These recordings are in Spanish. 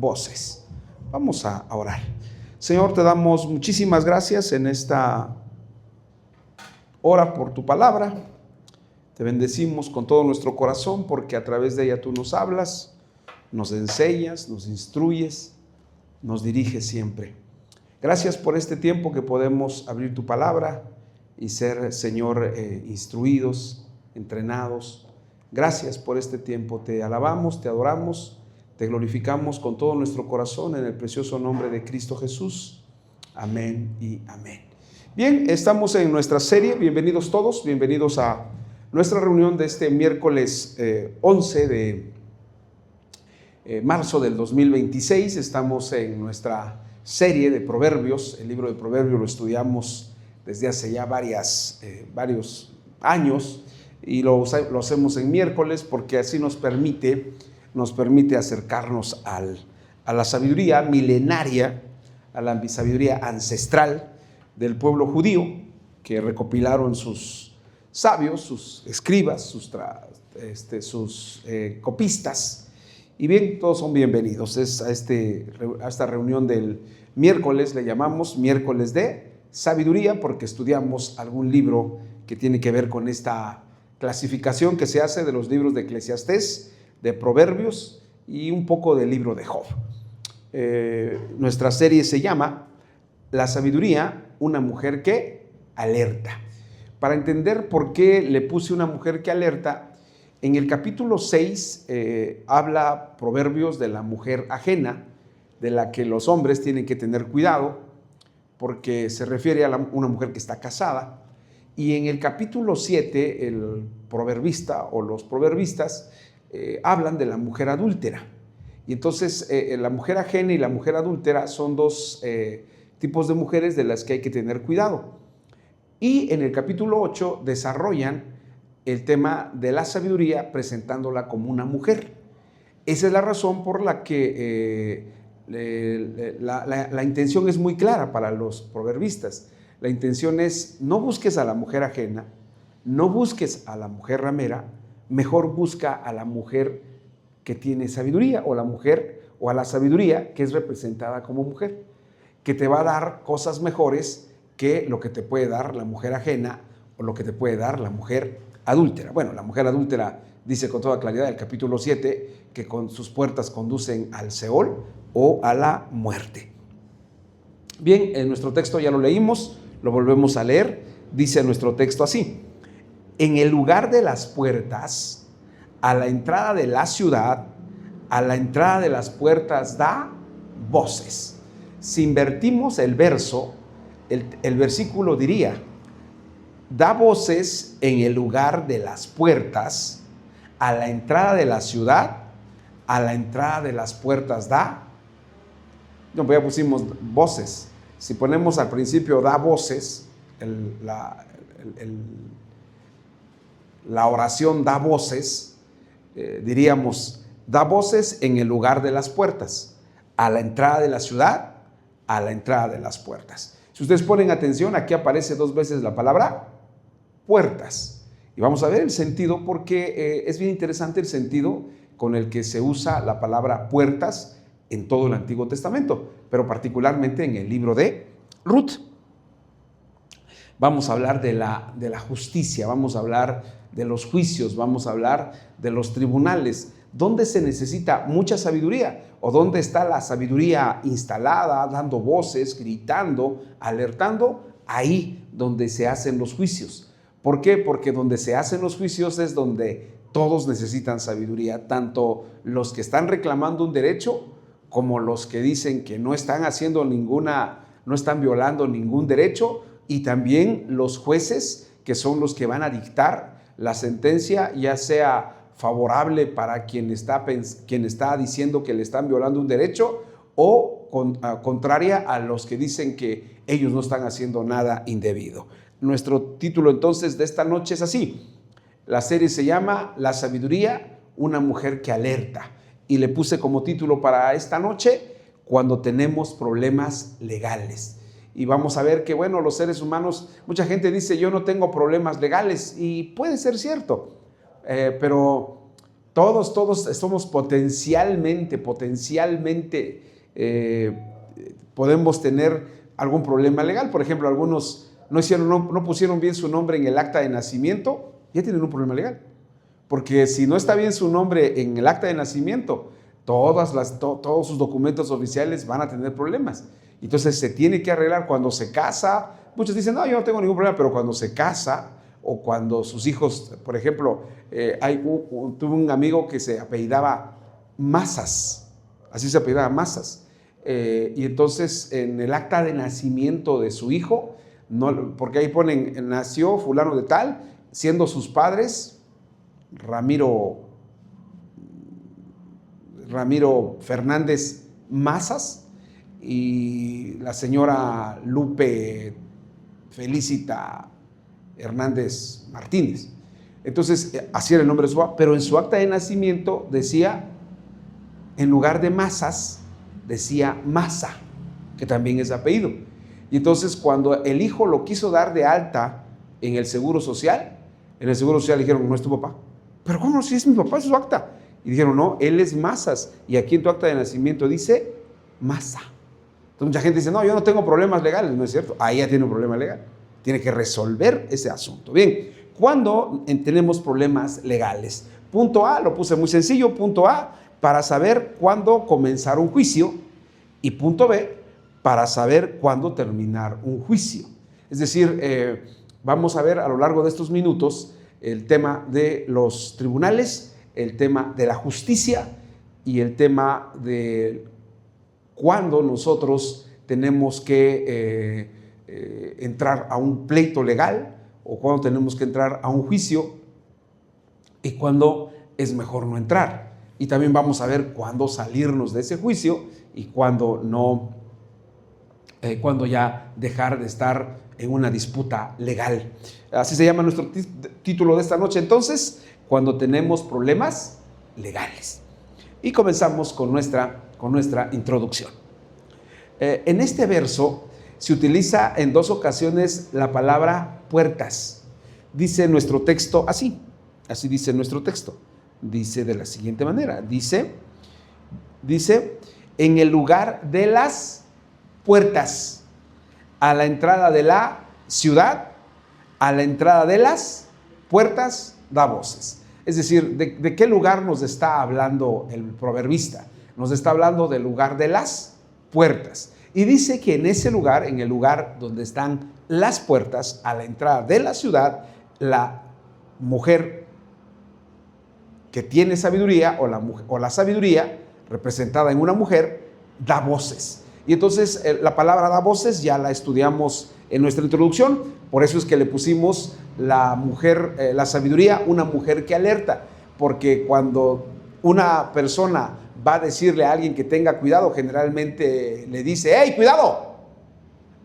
voces. Vamos a orar. Señor, te damos muchísimas gracias en esta hora por tu palabra. Te bendecimos con todo nuestro corazón porque a través de ella tú nos hablas, nos enseñas, nos instruyes, nos diriges siempre. Gracias por este tiempo que podemos abrir tu palabra y ser, Señor, instruidos, entrenados. Gracias por este tiempo. Te alabamos, te adoramos, te glorificamos con todo nuestro corazón en el precioso nombre de Cristo Jesús. Amén y amén. Bien, estamos en nuestra serie. Bienvenidos todos, bienvenidos a nuestra reunión de este miércoles 11 de marzo del 2026. Estamos en nuestra serie de Proverbios. El libro de Proverbios lo estudiamos desde hace ya varios años y lo hacemos en miércoles porque así nos permite acercarnos a la sabiduría milenaria, a la sabiduría ancestral del pueblo judío que recopilaron sus sabios, sus escribas, sus copistas. Y bien, todos son bienvenidos a esta reunión del miércoles. Le llamamos miércoles de sabiduría porque estudiamos algún libro que tiene que ver con esta clasificación que se hace de los libros de Eclesiastés, de Proverbios y un poco del libro de Job. Nuestra serie se llama La sabiduría, una mujer que alerta. Para entender por qué le puse una mujer que alerta, en el capítulo 6 habla Proverbios de la mujer ajena, de la que los hombres tienen que tener cuidado, porque se refiere a una mujer que está casada. Y en el capítulo 7, el proverbista o los proverbistas hablan de la mujer adúltera. Y entonces la mujer ajena y la mujer adúltera son dos tipos de mujeres de las que hay que tener cuidado. Y en el capítulo 8 desarrollan el tema de la sabiduría presentándola como una mujer. Esa es la razón por la que la intención es muy clara para los proverbistas. La intención es: no busques a la mujer ajena, no busques a la mujer ramera, mejor busca a la mujer que tiene sabiduría, o a la sabiduría que es representada como mujer, que te va a dar cosas mejores que lo que te puede dar la mujer ajena o lo que te puede dar la mujer adúltera. Bueno, la mujer adúltera dice con toda claridad el capítulo 7 que con sus puertas conducen al Seol o a la muerte. Bien, en nuestro texto ya lo leímos, lo volvemos a leer. Dice nuestro texto así: en el lugar de las puertas, a la entrada de la ciudad, a la entrada de las puertas da voces. Si invertimos el verso, el versículo diría: da voces en el lugar de las puertas, a la entrada de la ciudad, a la entrada de las puertas da. No, ya pusimos voces. Si ponemos al principio da voces, la oración da voces, diríamos: da voces en el lugar de las puertas, a la entrada de la ciudad, a la entrada de las puertas. Si ustedes ponen atención, aquí aparece 2 veces la palabra puertas. Y vamos a ver el sentido porque es bien interesante el sentido con el que se usa la palabra puertas en todo el Antiguo Testamento, pero particularmente en el libro de Ruth. Vamos a hablar de la justicia, vamos a hablar de los juicios, vamos a hablar de los tribunales. ¿Dónde se necesita mucha sabiduría? ¿O dónde está la sabiduría instalada, dando voces, gritando, alertando? Ahí donde se hacen los juicios. ¿Por qué? Porque donde se hacen los juicios es donde todos necesitan sabiduría, tanto los que están reclamando un derecho como los que dicen que no están no están violando ningún derecho, y también los jueces, que son los que van a dictar la sentencia, ya sea favorable para quien está diciendo que le están violando un derecho, o contraria a los que dicen que ellos no están haciendo nada indebido. Nuestro título entonces de esta noche es así. La serie se llama La sabiduría, una mujer que alerta. Y le puse como título para esta noche: cuando tenemos problemas legales. Y vamos a ver que, bueno, los seres humanos, mucha gente dice: yo no tengo problemas legales, y puede ser cierto, pero Todos somos potencialmente, podemos tener algún problema legal. Por ejemplo, algunos no pusieron bien su nombre en el acta de nacimiento, ya tienen un problema legal. Porque si no está bien su nombre en el acta de nacimiento, todos sus documentos oficiales van a tener problemas. Entonces se tiene que arreglar cuando se casa. Muchos dicen, no, yo no tengo ningún problema, pero cuando se casa o cuando sus hijos, por ejemplo, tuve un amigo que se apellidaba Mazas, así se apellidaba Mazas, y entonces en el acta de nacimiento de su hijo, porque ahí ponen, nació fulano de tal, siendo sus padres Ramiro Fernández Mazas y la señora Lupe Felicita Hernández Martínez. Entonces, así era el nombre de su papá, pero en su acta de nacimiento decía, en lugar de Mazas, decía Maza, que también es apellido. Y entonces, cuando el hijo lo quiso dar de alta en el Seguro Social, dijeron, no es tu papá. Pero ¿cómo? Si es mi papá, es su acta. Y dijeron, no, él es Mazas, y aquí en tu acta de nacimiento dice Maza. Entonces mucha gente dice, no, yo no tengo problemas legales. No es cierto, ahí ya tiene un problema legal. Tiene que resolver ese asunto. Bien, ¿cuándo tenemos problemas legales? Punto A, lo puse muy sencillo, punto A, para saber cuándo comenzar un juicio, y punto B, para saber cuándo terminar un juicio. Es decir, vamos a ver a lo largo de estos minutos el tema de los tribunales, el tema de la justicia y el tema de cuándo nosotros tenemos que entrar a un pleito legal o cuándo tenemos que entrar a un juicio y cuándo es mejor no entrar. Y también vamos a ver cuándo salirnos de ese juicio y cuándo no, cuándo ya dejar de estar en una disputa legal. Así se llama nuestro título de esta noche, entonces, cuando tenemos problemas legales. Y comenzamos con nuestra introducción. En este verso se utiliza en 2 ocasiones la palabra puertas. Dice nuestro texto así dice nuestro texto. Dice de la siguiente manera, dice, en el lugar de las puertas, a la entrada de la ciudad, a la entrada de las puertas da voces. Es decir, ¿de qué lugar nos está hablando el proverbista? Nos está hablando del lugar de las puertas. Y dice que en ese lugar, en el lugar donde están las puertas, a la entrada de la ciudad, la mujer que tiene sabiduría o la sabiduría representada en una mujer da voces. Y entonces la palabra da voces ya la estudiamos en nuestra introducción, por eso es que le pusimos la sabiduría, una mujer que alerta, porque cuando una persona va a decirle a alguien que tenga cuidado, generalmente le dice, ¡hey, cuidado!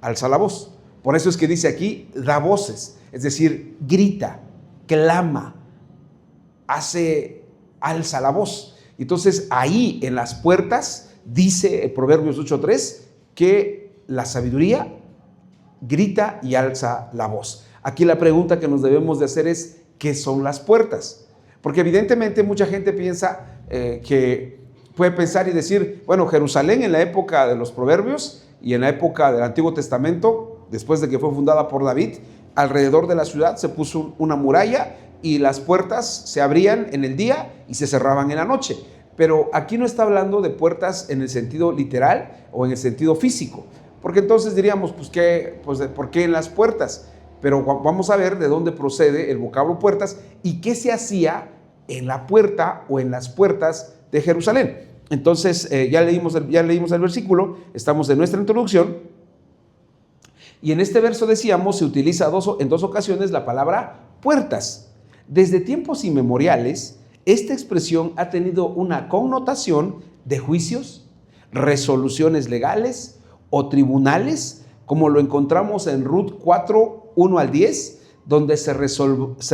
Alza la voz. Por eso es que dice aquí, da voces, es decir, grita, clama, alza la voz. Entonces ahí en las puertas dice Proverbios 8:3 que la sabiduría grita y alza la voz. Aquí la pregunta que nos debemos de hacer es, ¿qué son las puertas? Porque evidentemente mucha gente piensa que puede pensar y decir, bueno, Jerusalén en la época de los Proverbios y en la época del Antiguo Testamento, después de que fue fundada por David, alrededor de la ciudad se puso una muralla y las puertas se abrían en el día y se cerraban en la noche. Pero aquí no está hablando de puertas en el sentido literal o en el sentido físico, porque entonces diríamos, ¿por qué en las puertas? Pero vamos a ver de dónde procede el vocablo puertas y qué se hacía en la puerta o en las puertas de Jerusalén. Entonces, ya leímos el versículo, estamos en nuestra introducción, y en este verso decíamos, se utiliza en 2 ocasiones la palabra puertas. Desde tiempos inmemoriales, esta expresión ha tenido una connotación de juicios, resoluciones legales o tribunales, como lo encontramos en Ruth 4, 1 al 10, donde se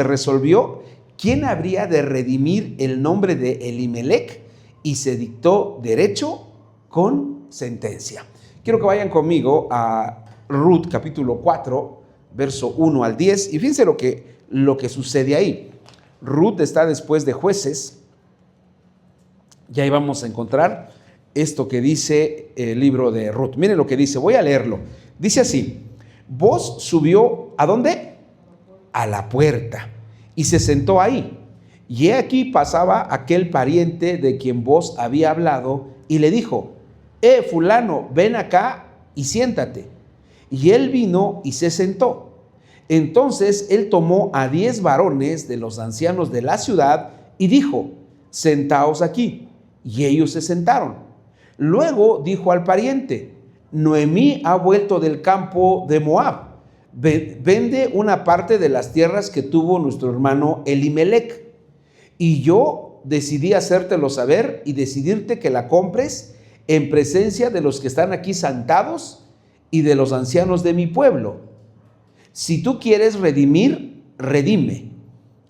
resolvió quién habría de redimir el nombre de Elimelech y se dictó derecho con sentencia. Quiero que vayan conmigo a Ruth capítulo 4, verso 1 al 10, y fíjense lo que sucede ahí. Ruth está después de Jueces, ya íbamos a encontrar esto que dice el libro de Ruth. Miren lo que dice, voy a leerlo. Dice así: Booz subió, ¿a dónde? A la puerta, y se sentó ahí. Y he aquí pasaba aquel pariente de quien Booz había hablado, y le dijo: fulano, ven acá y siéntate. Y él vino y se sentó. Entonces él tomó a 10 varones de los ancianos de la ciudad y dijo: sentaos aquí. Y ellos se sentaron. Luego dijo al pariente: Noemí ha vuelto del campo de Moab. Vende una parte de las tierras que tuvo nuestro hermano Elimelec. Y yo decidí hacértelo saber y decidirte que la compres en presencia de los que están aquí sentados y de los ancianos de mi pueblo. Si tú quieres redimir, redime.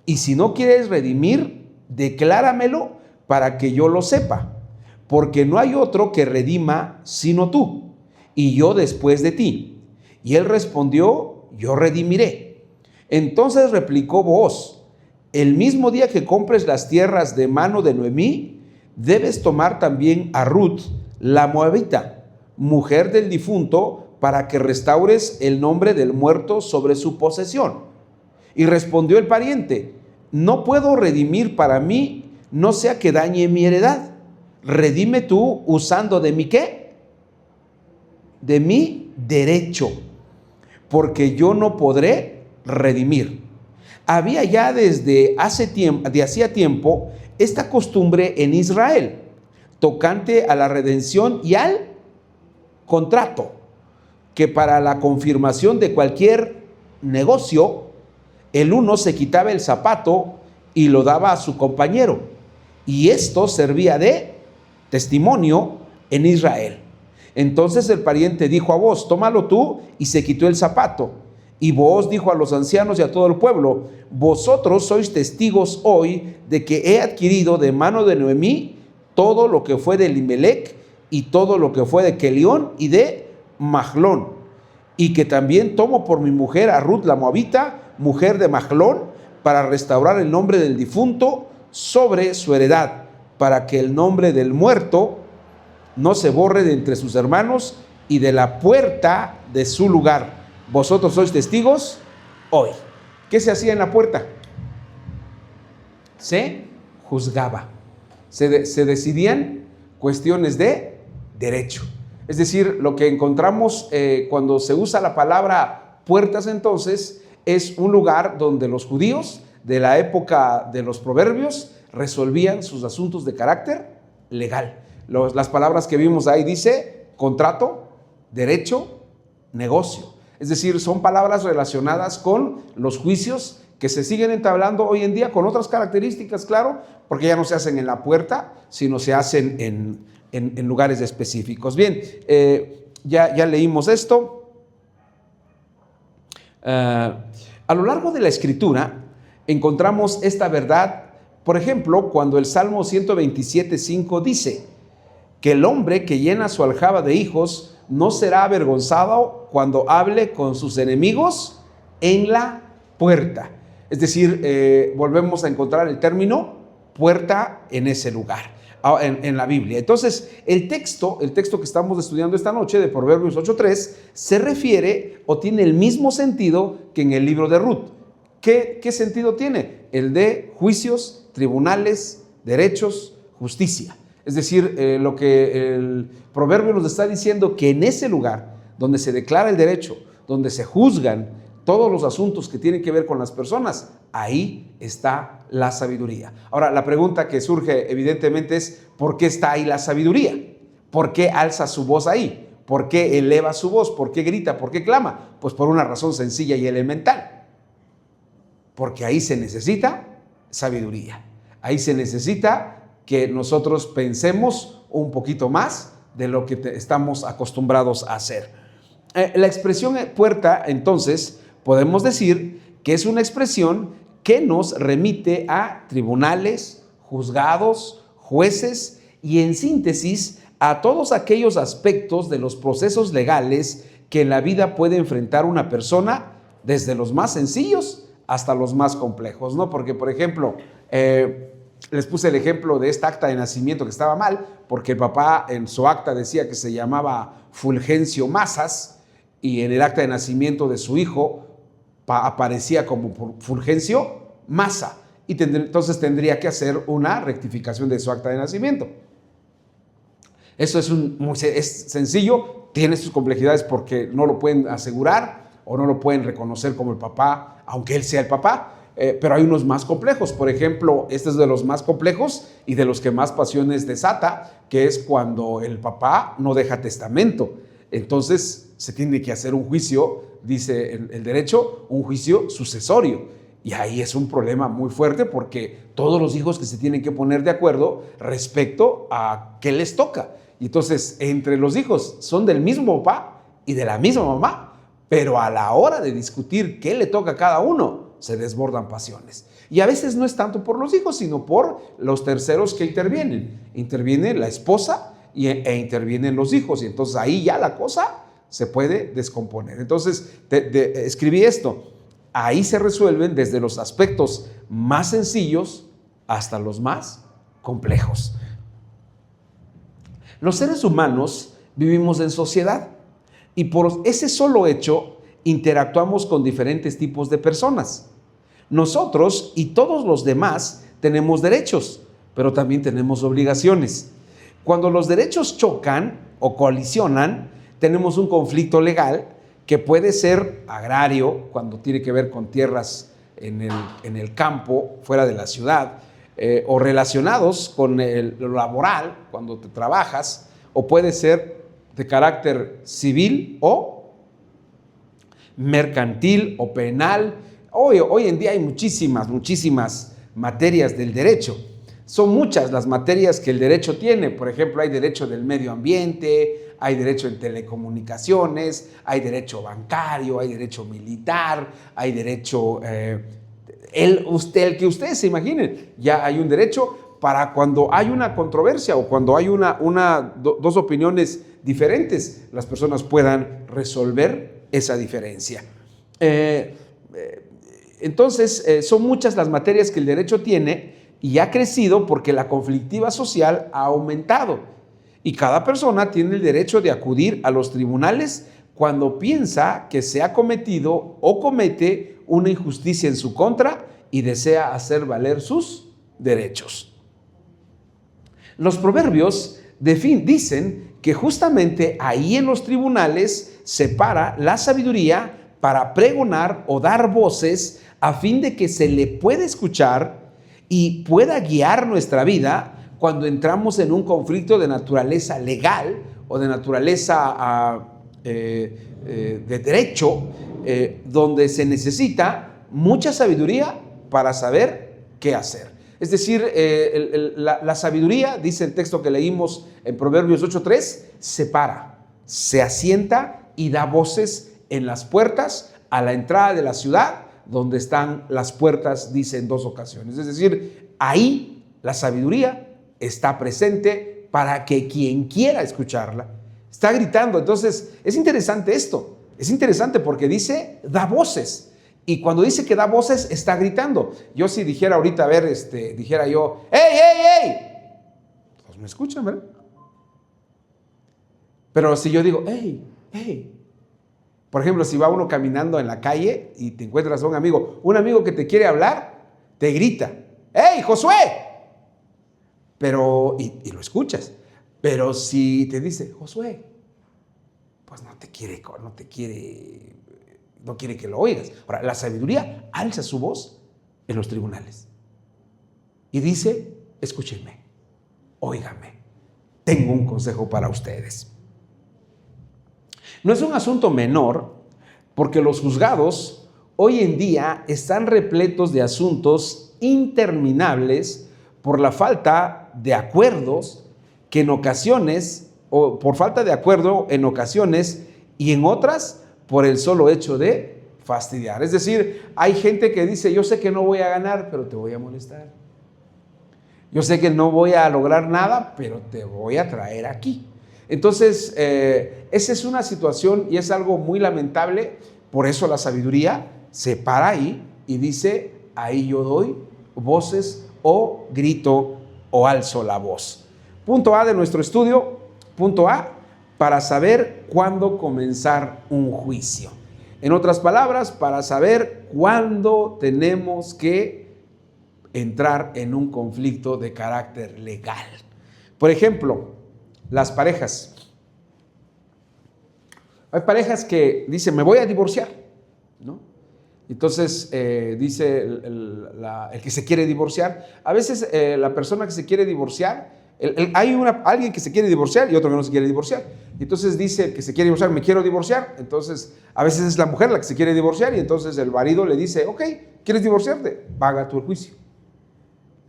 Y si no quieres redimir, decláramelo para que yo lo sepa. Porque no hay otro que redima sino tú, y yo después de ti. Y él respondió: yo redimiré. Entonces replicó Booz: el mismo día que compres las tierras de mano de Noemí, debes tomar también a Ruth, la moabita, mujer del difunto, para que restaures el nombre del muerto sobre su posesión. Y respondió el pariente: no puedo redimir para mí, no sea que dañe mi heredad. Redime tú usando de mi ¿qué? De mi derecho, porque yo no podré redimir. Había ya desde hacía tiempo esta costumbre en Israel, tocante a la redención y al contrato, que para la confirmación de cualquier negocio, el uno se quitaba el zapato y lo daba a su compañero, y esto servía de testimonio en Israel. Entonces el pariente dijo a Booz: tómalo tú, y se quitó el zapato. Y Booz dijo a los ancianos y a todo el pueblo: vosotros sois testigos hoy de que he adquirido de mano de Noemí todo lo que fue de Elimelec y todo lo que fue de Kelión y de Mahlón, y que también tomo por mi mujer a Ruth la moabita, mujer de Mahlón, para restaurar el nombre del difunto sobre su heredad, para que el nombre del muerto no se borre de entre sus hermanos y de la puerta de su lugar. Vosotros sois testigos hoy. ¿Qué se hacía en la puerta? Se juzgaba. Se decidían cuestiones de derecho. Es decir, lo que encontramos cuando se usa la palabra puertas, entonces, es un lugar donde los judíos de la época de los proverbios resolvían sus asuntos de carácter legal. Las palabras que vimos ahí dice contrato, derecho, negocio. Es decir, son palabras relacionadas con los juicios que se siguen entablando hoy en día con otras características, claro, porque ya no se hacen en la puerta, sino se hacen en lugares específicos. Bien, ya leímos esto. A lo largo de la Escritura encontramos esta verdad. Por ejemplo, cuando el Salmo 127:5 dice que el hombre que llena su aljaba de hijos no será avergonzado cuando hable con sus enemigos en la puerta. Es decir, volvemos a encontrar el término puerta en ese lugar, en la Biblia. Entonces, el texto que estamos estudiando esta noche de Proverbios 8:3 se refiere o tiene el mismo sentido que en el libro de Ruth. ¿Qué sentido tiene? El de juicios, tribunales, derechos, justicia. Es decir, lo que el proverbio nos está diciendo, que en ese lugar donde se declara el derecho, donde se juzgan todos los asuntos que tienen que ver con las personas, ahí está la sabiduría. Ahora, la pregunta que surge evidentemente es: ¿por qué está ahí la sabiduría? ¿Por qué alza su voz ahí? ¿Por qué eleva su voz? ¿Por qué grita? ¿Por qué clama? Pues por una razón sencilla y elemental. Porque ahí se necesita sabiduría. Ahí se necesita que nosotros pensemos un poquito más de lo que estamos acostumbrados a hacer. La expresión puerta, entonces, podemos decir que es una expresión que nos remite a tribunales, juzgados, jueces y, en síntesis, a todos aquellos aspectos de los procesos legales que en la vida puede enfrentar una persona, desde los más sencillos hasta los más complejos, ¿no? Porque, por ejemplo, Les puse el ejemplo de esta acta de nacimiento que estaba mal, porque el papá en su acta decía que se llamaba Fulgencio Mazas, y en el acta de nacimiento de su hijo aparecía como Fulgencio Maza, y entonces tendría que hacer una rectificación de su acta de nacimiento. Eso es sencillo, tiene sus complejidades porque no lo pueden asegurar o no lo pueden reconocer como el papá, aunque él sea el papá. Pero hay unos más complejos. Por ejemplo, este es de los más complejos y de los que más pasiones desata, que es cuando el papá no deja testamento. Entonces se tiene que hacer un juicio, dice el derecho, un juicio sucesorio. Y ahí es un problema muy fuerte porque todos los hijos que se tienen que poner de acuerdo respecto a qué les toca. Y entonces, entre los hijos son del mismo papá y de la misma mamá, pero a la hora de discutir qué le toca a cada uno, se desbordan pasiones. Y a veces no es tanto por los hijos, sino por los terceros que intervienen. Interviene la esposa e intervienen los hijos. Y entonces ahí ya la cosa se puede descomponer. Entonces escribí esto. Ahí se resuelven desde los aspectos más sencillos hasta los más complejos. Los seres humanos vivimos en sociedad y por ese solo hecho interactuamos con diferentes tipos de personas. Nosotros y todos los demás tenemos derechos, pero también tenemos obligaciones. Cuando los derechos chocan o colisionan, tenemos un conflicto legal que puede ser agrario, cuando tiene que ver con tierras en el campo, fuera de la ciudad, o relacionados con lo laboral, cuando te trabajas, o puede ser de carácter civil o mercantil o penal. Hoy en día hay muchísimas materias del derecho. Son muchas las materias que el derecho tiene. Por ejemplo, hay derecho del medio ambiente, hay derecho en telecomunicaciones, hay derecho bancario, hay derecho militar, hay derecho, el que ustedes se imaginen. Ya hay un derecho para cuando hay una controversia o cuando hay dos opiniones diferentes, las personas puedan resolver esa diferencia. Entonces, son muchas las materias que el derecho tiene y ha crecido porque la conflictiva social ha aumentado. Y cada persona tiene el derecho de acudir a los tribunales cuando piensa que se ha cometido o comete una injusticia en su contra y desea hacer valer sus derechos. Los proverbios dicen que justamente ahí en los tribunales se para la sabiduría para pregonar o dar voces a fin de que se le pueda escuchar y pueda guiar nuestra vida cuando entramos en un conflicto de naturaleza legal o de naturaleza de derecho, donde se necesita mucha sabiduría para saber qué hacer. Es decir, la sabiduría, dice el texto que leímos en Proverbios 8:3, se para, se asienta y da voces en las puertas a la entrada de la ciudad, donde están las puertas, dice en 2 ocasiones. Es decir, ahí la sabiduría está presente para que quien quiera escucharla está gritando. Entonces, es interesante esto. Es interesante porque dice, da voces. Y cuando dice que da voces, está gritando. Yo si dijera ahorita, dijera yo, ¡ey, ey, ey! Pues me escuchan, ¿verdad? Pero si yo digo, ¡ey, ey! Por ejemplo, si va uno caminando en la calle y te encuentras a un amigo que te quiere hablar, te grita, ¡ey, Josué! Pero, y lo escuchas. Pero si te dice, Josué, pues no quiere que lo oigas. Ahora, la sabiduría alza su voz en los tribunales y dice, escúchenme, óiganme, tengo un consejo para ustedes. No es un asunto menor porque los juzgados hoy en día están repletos de asuntos interminables por la falta de acuerdos que en ocasiones, o por falta de acuerdo en ocasiones y en otras por el solo hecho de fastidiar. Es decir, hay gente que dice, yo sé que no voy a ganar, pero te voy a molestar. Yo sé que no voy a lograr nada, pero te voy a traer aquí. Entonces, esa es una situación y es algo muy lamentable. Por eso la sabiduría se para ahí y dice, ahí yo doy voces o grito o alzo la voz. Punto A de nuestro estudio, punto A, para saber cuándo comenzar un juicio. En otras palabras, para saber cuándo tenemos que entrar en un conflicto de carácter legal. Por ejemplo, las parejas. Hay parejas que dicen, me voy a divorciar, ¿no? Entonces, dice el que se quiere divorciar. A veces la persona que se quiere divorciar, hay alguien que se quiere divorciar y otro que no se quiere divorciar. Entonces dice el que se quiere divorciar, me quiero divorciar. Entonces, a veces es la mujer la que se quiere divorciar y entonces el marido le dice, ok, ¿quieres divorciarte? Paga tu juicio.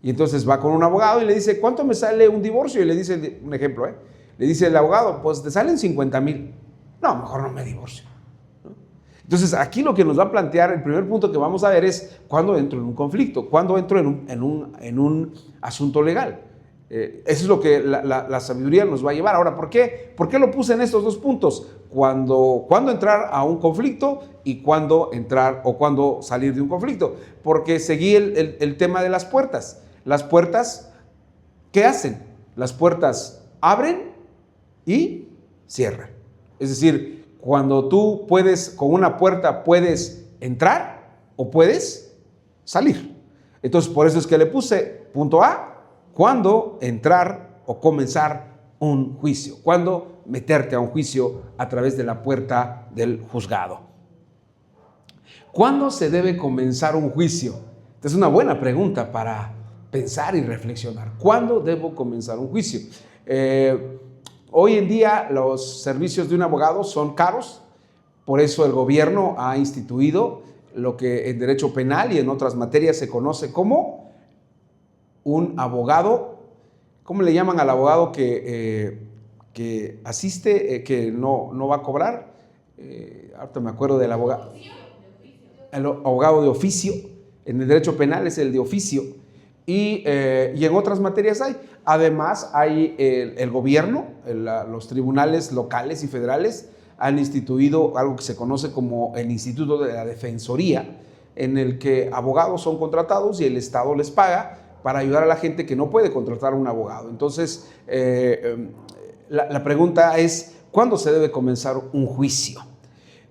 Y entonces va con un abogado y le dice, ¿cuánto me sale un divorcio? Y le dice, un ejemplo, le dice el abogado, pues te salen 50,000. No, mejor no me divorcio, ¿no? Entonces, aquí lo que nos va a plantear, el primer punto que vamos a ver es cuándo entro en un conflicto, cuándo entro en un asunto legal. Eso es lo que la sabiduría nos va a llevar. Ahora, ¿por qué? ¿Por qué lo puse en estos dos puntos? Cuándo entrar a un conflicto y cuándo entrar o cuándo salir de un conflicto. Porque seguí el tema de las puertas. Las puertas, ¿qué hacen? Las puertas abren y cierran. Es decir, cuando tú puedes, con una puerta puedes entrar o puedes salir. Entonces, por eso es que le puse punto A, cuándo entrar o comenzar un juicio, cuándo meterte a un juicio a través de la puerta del juzgado. ¿Cuándo se debe comenzar un juicio? Esta es una buena pregunta para pensar y reflexionar. ¿Cuándo debo comenzar un juicio? Hoy en día los servicios de un abogado son caros, por eso el gobierno ha instituido lo que en derecho penal y en otras materias se conoce como un abogado. ¿Cómo le llaman al abogado que asiste, que no va a cobrar? Ahorita me acuerdo del abogado. El abogado de oficio. En el derecho penal es el de oficio. Y en otras materias hay. Además, hay el gobierno, los tribunales locales y federales han instituido algo que se conoce como el Instituto de la Defensoría, en el que abogados son contratados y el Estado les paga para ayudar a la gente que no puede contratar a un abogado. Entonces, la pregunta es, ¿cuándo se debe comenzar un juicio?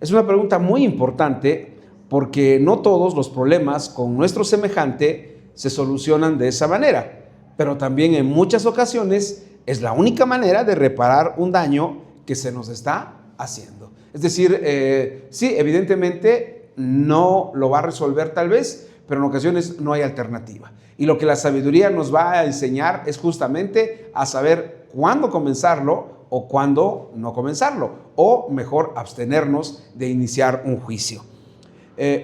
Es una pregunta muy importante porque no todos los problemas con nuestro semejante se solucionan de esa manera, pero también en muchas ocasiones es la única manera de reparar un daño que se nos está haciendo. Es decir, sí, evidentemente no lo va a resolver tal vez, pero en ocasiones no hay alternativa. Y lo que la sabiduría nos va a enseñar es justamente a saber cuándo comenzarlo o cuándo no comenzarlo, o mejor abstenernos de iniciar un juicio.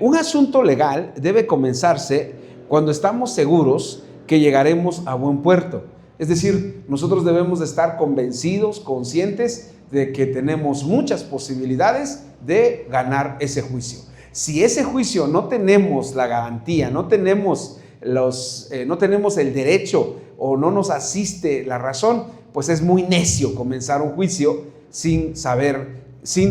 Un asunto legal debe comenzarse cuando estamos seguros que llegaremos a buen puerto. Es decir, nosotros debemos de estar convencidos, conscientes de que tenemos muchas posibilidades de ganar ese juicio. Si ese juicio no tenemos la garantía, no tenemos el derecho o no nos asiste la razón, pues es muy necio comenzar un juicio sin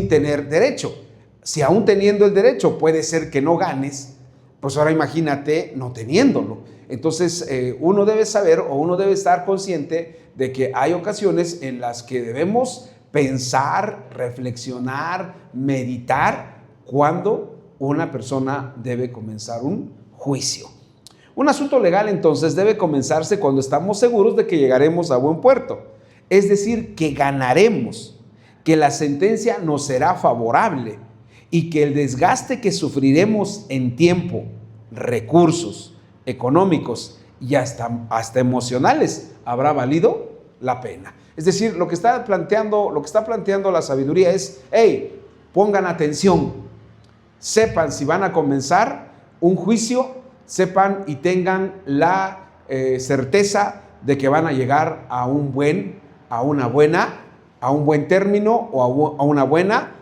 tener derecho. Si aún teniendo el derecho puede ser que no ganes, pues ahora imagínate no teniéndolo. Entonces uno debe saber o uno debe estar consciente de que hay ocasiones en las que debemos pensar, reflexionar, meditar cuando una persona debe comenzar un juicio. Un asunto legal entonces debe comenzarse cuando estamos seguros de que llegaremos a buen puerto, es decir, que ganaremos, que la sentencia nos será favorable y que el desgaste que sufriremos en tiempo, recursos, económicos y hasta emocionales habrá valido la pena. Es decir, lo que está planteando la sabiduría es, hey, pongan atención, sepan si van a comenzar un juicio, sepan y tengan la certeza de que van a llegar a un buen término o a una buena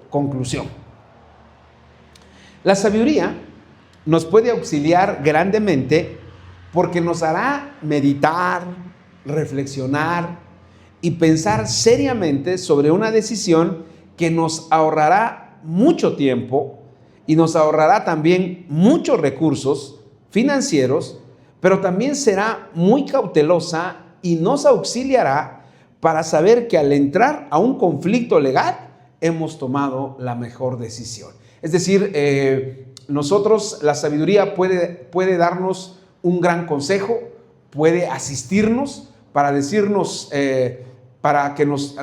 conclusión. La sabiduría nos puede auxiliar grandemente porque nos hará meditar, reflexionar y pensar seriamente sobre una decisión que nos ahorrará mucho tiempo y nos ahorrará también muchos recursos financieros, pero también será muy cautelosa y nos auxiliará para saber que al entrar a un conflicto legal hemos tomado la mejor decisión. Es decir, nosotros, la sabiduría puede darnos un gran consejo, puede asistirnos para decirnos, para que nos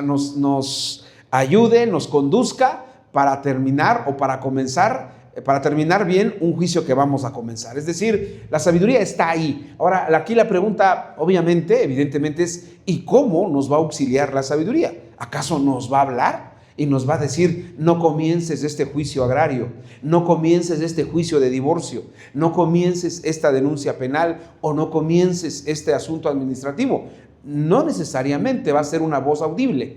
ayude, nos conduzca para terminar o para terminar bien un juicio que vamos a comenzar. Es decir, la sabiduría está ahí. Ahora, aquí la pregunta, obviamente, evidentemente es, ¿y cómo nos va a auxiliar la sabiduría? ¿Acaso nos va a hablar y nos va a decir, no comiences este juicio agrario, no comiences este juicio de divorcio, no comiences esta denuncia penal o no comiences este asunto administrativo? No necesariamente va a ser una voz audible,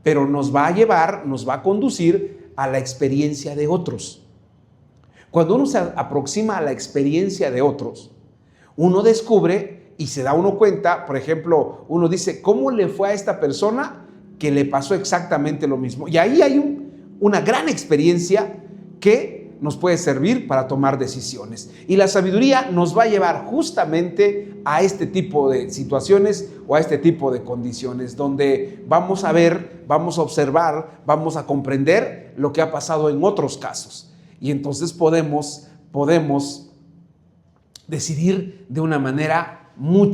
pero nos va a llevar, nos va a conducir a la experiencia de otros. Cuando uno se aproxima a la experiencia de otros, uno descubre y se da uno cuenta, por ejemplo, uno dice, ¿cómo le fue a esta persona que le pasó exactamente lo mismo? Y ahí hay una gran experiencia que nos puede servir para tomar decisiones. Y la sabiduría nos va a llevar justamente a este tipo de situaciones o a este tipo de condiciones, donde vamos a ver, vamos a observar, vamos a comprender lo que ha pasado en otros casos. Y entonces podemos decidir de una manera muy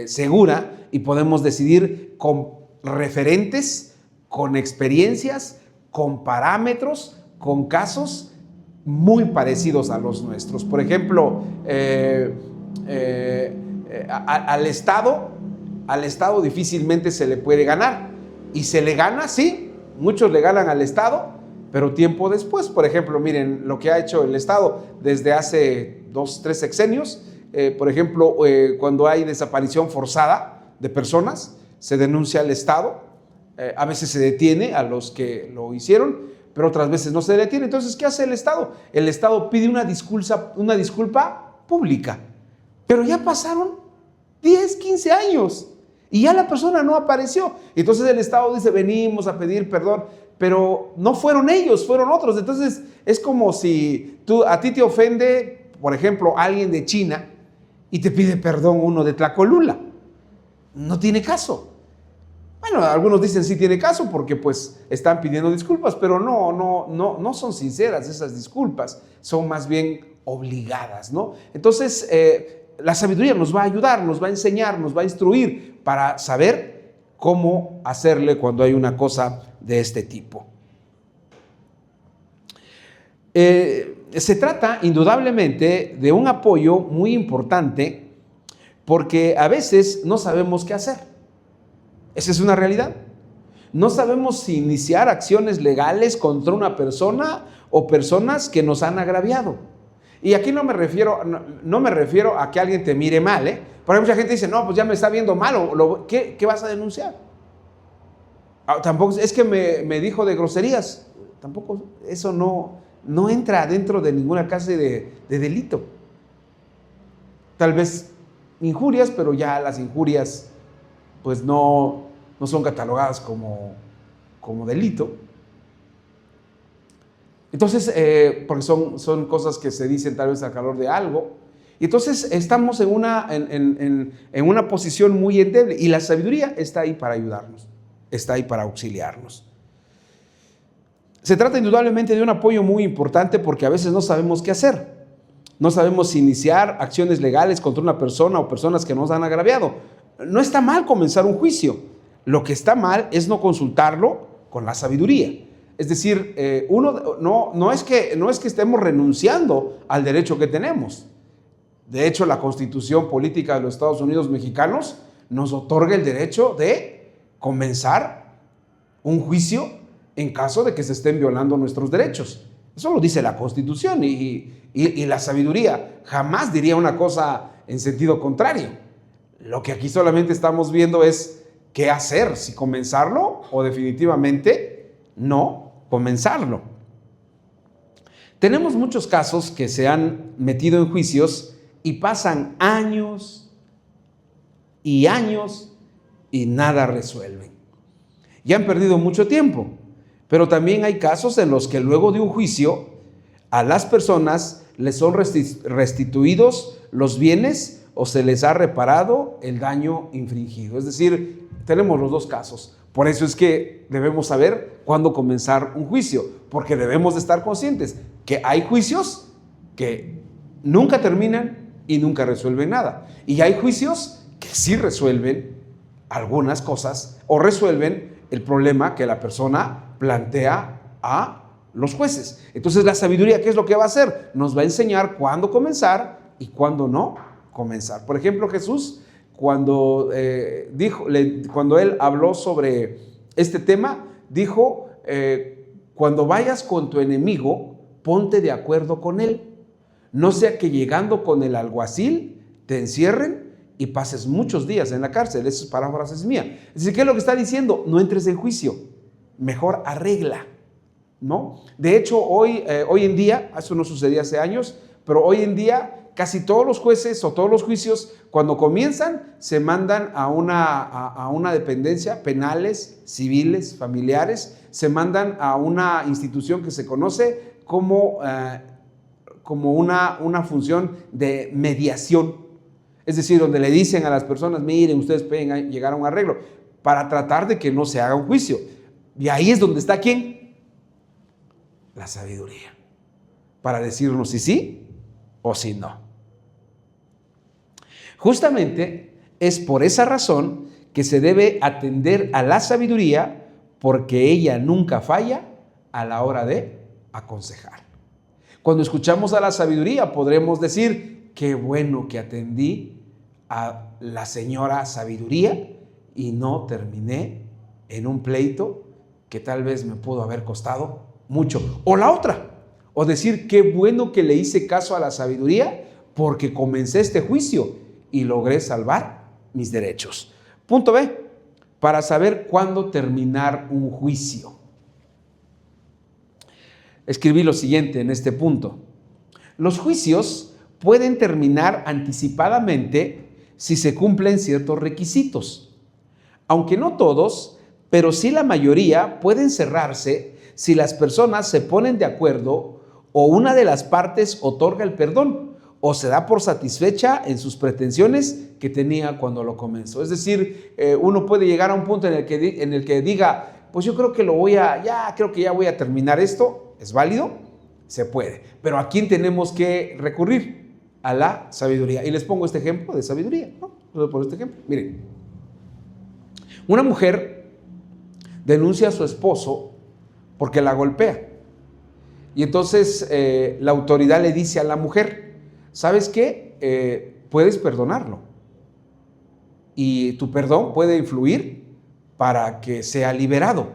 segura, y podemos decidir con referentes, con experiencias, con parámetros, con casos muy parecidos a los nuestros. Por ejemplo, al Estado difícilmente se le puede ganar, y se le gana, sí, muchos le ganan al Estado, pero tiempo después. Por ejemplo, miren lo que ha hecho el Estado desde hace 2-3 sexenios. Por ejemplo, cuando hay desaparición forzada de personas, se denuncia al Estado, a veces se detiene a los que lo hicieron, pero otras veces no se detiene. Entonces, ¿qué hace el Estado? El Estado pide una disculpa pública, pero ya pasaron 10, 15 años y ya la persona no apareció. Entonces el Estado dice, venimos a pedir perdón, pero no fueron ellos, fueron otros. Entonces es como si a ti te ofende, por ejemplo, alguien de China y te pide perdón uno de Tlacolula. No tiene caso. Bueno, algunos dicen sí tiene caso porque pues están pidiendo disculpas, pero no son sinceras esas disculpas, son más bien obligadas, ¿no? Entonces, la sabiduría nos va a ayudar, nos va a enseñar, nos va a instruir para saber cómo hacerle cuando hay una cosa de este tipo. Se trata indudablemente de un apoyo muy importante porque a veces no sabemos qué hacer. Esa es una realidad. No sabemos si iniciar acciones legales contra una persona o personas que nos han agraviado. Y aquí no me refiero a que alguien te mire mal, ¿eh? Porque mucha gente dice, no, pues ya me está viendo mal, ¿qué vas a denunciar? Tampoco es que me dijo de groserías. Tampoco, eso no entra dentro de ninguna clase de delito. Tal vez injurias, pero ya las injurias pues no son catalogadas como delito. Entonces, porque son cosas que se dicen tal vez al calor de algo. Y entonces estamos en una posición muy endeble, y la sabiduría está ahí para ayudarnos, está ahí para auxiliarnos. Se trata indudablemente de un apoyo muy importante porque a veces no sabemos qué hacer. No sabemos si iniciar acciones legales contra una persona o personas que nos han agraviado. No está mal comenzar un juicio. Lo que está mal es no consultarlo con la sabiduría. Es decir, no es que estemos renunciando al derecho que tenemos. De hecho, la Constitución Política de los Estados Unidos Mexicanos nos otorga el derecho de comenzar un juicio en caso de que se estén violando nuestros derechos. Eso lo dice la Constitución, y la sabiduría jamás diría una cosa en sentido contrario. Lo que aquí solamente estamos viendo es qué hacer, si comenzarlo o definitivamente no comenzarlo. Tenemos muchos casos que se han metido en juicios y pasan años y años y nada resuelven. Y han perdido mucho tiempo. Pero también hay casos en los que luego de un juicio a las personas les son restituidos los bienes o se les ha reparado el daño infringido. Es decir, tenemos los dos casos. Por eso es que debemos saber cuándo comenzar un juicio, porque debemos de estar conscientes que hay juicios que nunca terminan y nunca resuelven nada. Y hay juicios que sí resuelven algunas cosas o resuelven el problema que la persona plantea a los jueces. Entonces la sabiduría, ¿qué es lo que va a hacer? Nos va a enseñar cuándo comenzar y cuándo no comenzar. Por ejemplo, Jesús, cuando él habló sobre este tema, dijo, cuando vayas con tu enemigo, ponte de acuerdo con él. No sea que llegando con el alguacil te encierren y pases muchos días en la cárcel. Esa paráfrasis es mía. Es decir, ¿qué es lo que está diciendo? No entres en juicio, mejor arregla, ¿no? De hecho, hoy en día, eso no sucedía hace años, pero hoy en día casi todos los jueces o todos los juicios, cuando comienzan, se mandan a una dependencia, penales, civiles, familiares, se mandan a una institución que se conoce como una función de mediación. Es decir, donde le dicen a las personas, miren, ustedes pueden llegar a un arreglo, para tratar de que no se haga un juicio. Y ahí es donde está ¿quién? La sabiduría. Para decirnos si sí o si no. Justamente es por esa razón que se debe atender a la sabiduría, porque ella nunca falla a la hora de aconsejar. Cuando escuchamos a la sabiduría podremos decir, qué bueno que atendí a la señora sabiduría y no terminé en un pleito que tal vez me pudo haber costado mucho. O la otra, o decir, qué bueno que le hice caso a la sabiduría porque comencé este juicio y logré salvar mis derechos. Punto B, para saber cuándo terminar un juicio. Escribí lo siguiente en este punto. Los juicios pueden terminar anticipadamente si se cumplen ciertos requisitos. Aunque no todos, pero sí la mayoría pueden cerrarse si las personas se ponen de acuerdo o una de las partes otorga el perdón o se da por satisfecha en sus pretensiones que tenía cuando lo comenzó. Es decir, uno puede llegar a un punto en el que diga, pues yo creo que creo que ya voy a terminar esto. ¿Es válido? Se puede. Pero ¿a quién tenemos que recurrir? A la sabiduría. Y les pongo este ejemplo de sabiduría, ¿no? Por este ejemplo, miren. Una mujer denuncia a su esposo porque la golpea. Y entonces la autoridad le dice a la mujer, ¿sabes qué? Puedes perdonarlo. Y tu perdón puede influir para que sea liberado.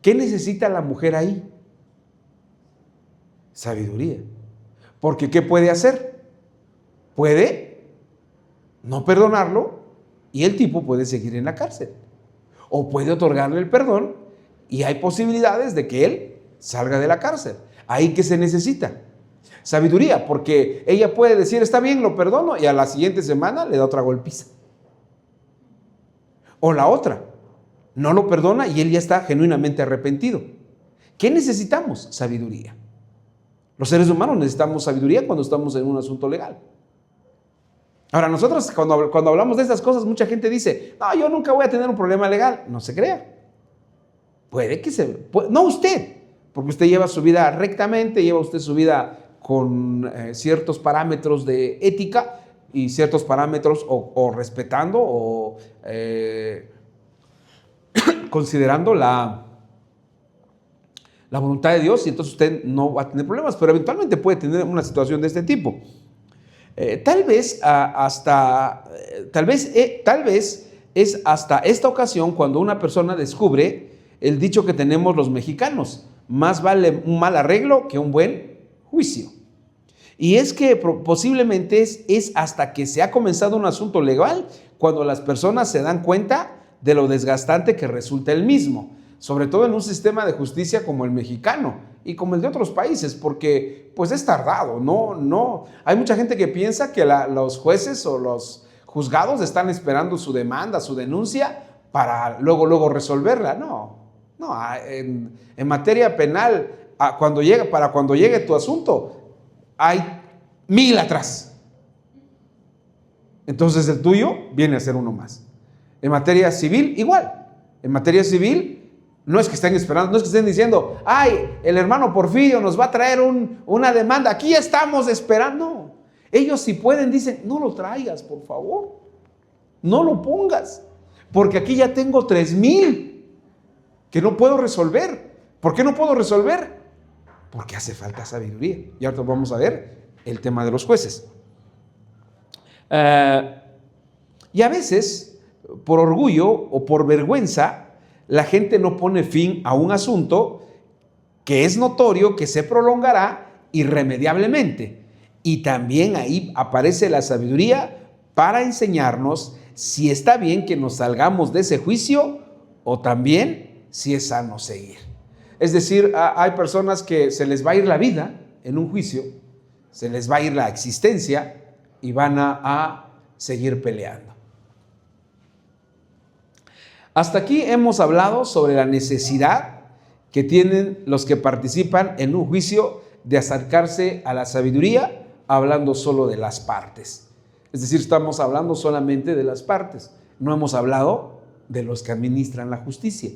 ¿Qué necesita la mujer ahí? Sabiduría. Porque ¿qué puede hacer? Puede no perdonarlo y el tipo puede seguir en la cárcel. O puede otorgarle el perdón y hay posibilidades de que él salga de la cárcel. ¿Ahí qué se necesita? Sabiduría, porque ella puede decir, está bien, lo perdono, y a la siguiente semana le da otra golpiza. O la otra, no lo perdona y él ya está genuinamente arrepentido. ¿Qué necesitamos? Sabiduría. Los seres humanos necesitamos sabiduría cuando estamos en un asunto legal. Ahora, nosotros cuando hablamos de estas cosas, mucha gente dice, no, yo nunca voy a tener un problema legal. No se crea. No usted, porque usted lleva su vida rectamente, lleva usted su vida con ciertos parámetros de ética y ciertos parámetros o respetando o considerando la voluntad de Dios, y entonces usted no va a tener problemas, pero eventualmente puede tener una situación de este tipo. Tal vez es hasta esta ocasión cuando una persona descubre el dicho que tenemos los mexicanos: más vale un mal arreglo que un buen juicio. Y es que posiblemente es hasta que se ha comenzado un asunto legal cuando las personas se dan cuenta de lo desgastante que resulta el mismo, sobre todo en un sistema de justicia como el mexicano y como el de otros países, porque pues es tardado, no. Hay mucha gente que piensa que los jueces o los juzgados están esperando su demanda, su denuncia, para luego resolverla. No, en materia penal, cuando llegue tu asunto, hay 1000 atrás. Entonces el tuyo viene a ser uno más. En materia civil, igual. En materia civil, no es que estén esperando, no es que estén diciendo, ay, el hermano Porfirio nos va a traer una demanda, aquí estamos esperando. Ellos si pueden dicen, no lo traigas, por favor. No lo pongas, porque aquí ya tengo 3000 que no puedo resolver. ¿Por qué no puedo resolver? Porque hace falta sabiduría. Y ahora vamos a ver el tema de los jueces. Y a veces, por orgullo o por vergüenza, la gente no pone fin a un asunto que es notorio que se prolongará irremediablemente. Y también ahí aparece la sabiduría para enseñarnos si está bien que nos salgamos de ese juicio o también si es sano seguir. Es decir, hay personas que se les va a ir la vida en un juicio, se les va a ir la existencia y van a seguir peleando. Hasta aquí hemos hablado sobre la necesidad que tienen los que participan en un juicio de acercarse a la sabiduría, hablando solo de las partes. Es decir, estamos hablando solamente de las partes. No hemos hablado de los que administran la justicia,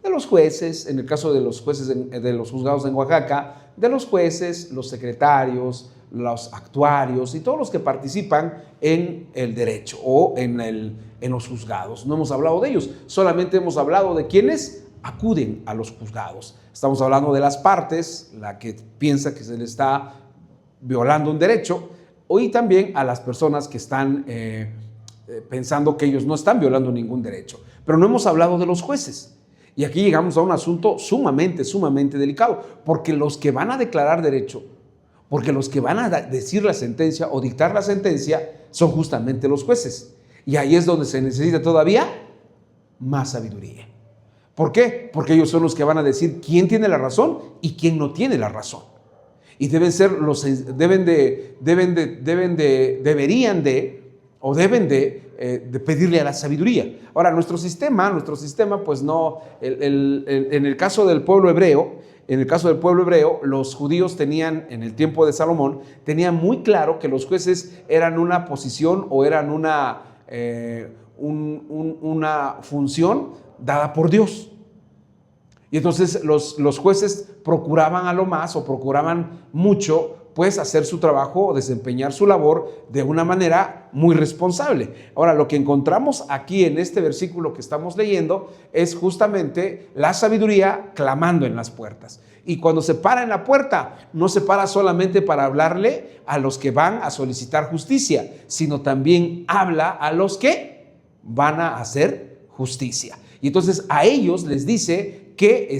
de los jueces, en el caso de los jueces de los juzgados en Oaxaca, de los jueces, los secretarios, los actuarios y todos los que participan en el derecho o en los juzgados. No hemos hablado de ellos, solamente hemos hablado de quienes acuden a los juzgados. Estamos hablando de las partes, la que piensa que se le está violando un derecho, y también a las personas que están pensando que ellos no están violando ningún derecho. Pero no hemos hablado de los jueces. Y aquí llegamos a un asunto sumamente delicado, porque los que van a declarar derecho, porque los que van a decir la sentencia o dictar la sentencia son justamente los jueces. Y ahí es donde se necesita todavía más sabiduría. ¿Por qué? Porque ellos son los que van a decir quién tiene la razón y quién no tiene la razón. Y deberían de pedirle a la sabiduría. Ahora, nuestro sistema, pues no, en el caso del pueblo hebreo, los judíos tenían, en el tiempo de Salomón, tenían muy claro que los jueces eran una posición o eran una función dada por Dios. Y entonces los jueces procuraban a lo más o procuraban mucho pues hacer su trabajo o desempeñar su labor de una manera muy responsable. Ahora, lo que encontramos aquí en este versículo que estamos leyendo es justamente la sabiduría clamando en las puertas. Y cuando se para en la puerta, no se para solamente para hablarle a los que van a solicitar justicia, sino también habla a los que van a hacer justicia. Y entonces a ellos les dice que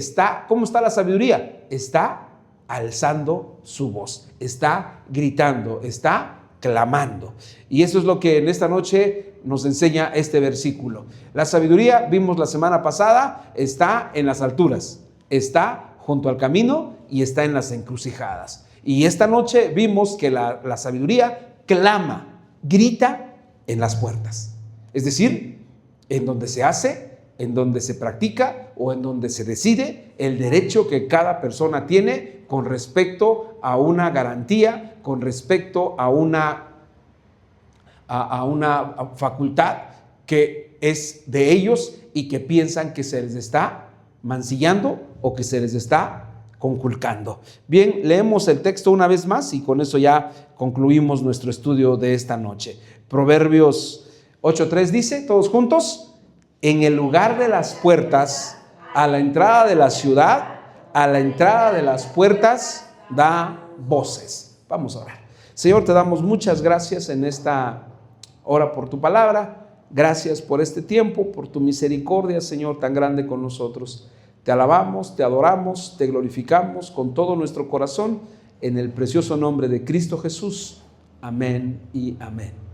¿cómo está la sabiduría? Está alzando su voz, está gritando, está clamando. Y eso es lo que en esta noche nos enseña este versículo. La sabiduría, vimos la semana pasada, está en las alturas, está junto al camino y está en las encrucijadas. Y esta noche vimos que la sabiduría clama, grita en las puertas. Es decir, en donde se hace, en donde se practica o en donde se decide el derecho que cada persona tiene con respecto a una garantía, con respecto a una facultad que es de ellos y que piensan que se les está mancillando o que se les está conculcando. Bien, leemos el texto una vez más y con eso ya concluimos nuestro estudio de esta noche. Proverbios 8:3 dice, todos juntos: en el lugar de las puertas, a la entrada de la ciudad, a la entrada de las puertas, da voces. Vamos a orar. Señor, te damos muchas gracias en esta hora por tu palabra. Gracias por este tiempo, por tu misericordia, Señor, tan grande con nosotros. Te alabamos, te adoramos, te glorificamos con todo nuestro corazón, en el precioso nombre de Cristo Jesús. Amén y amén.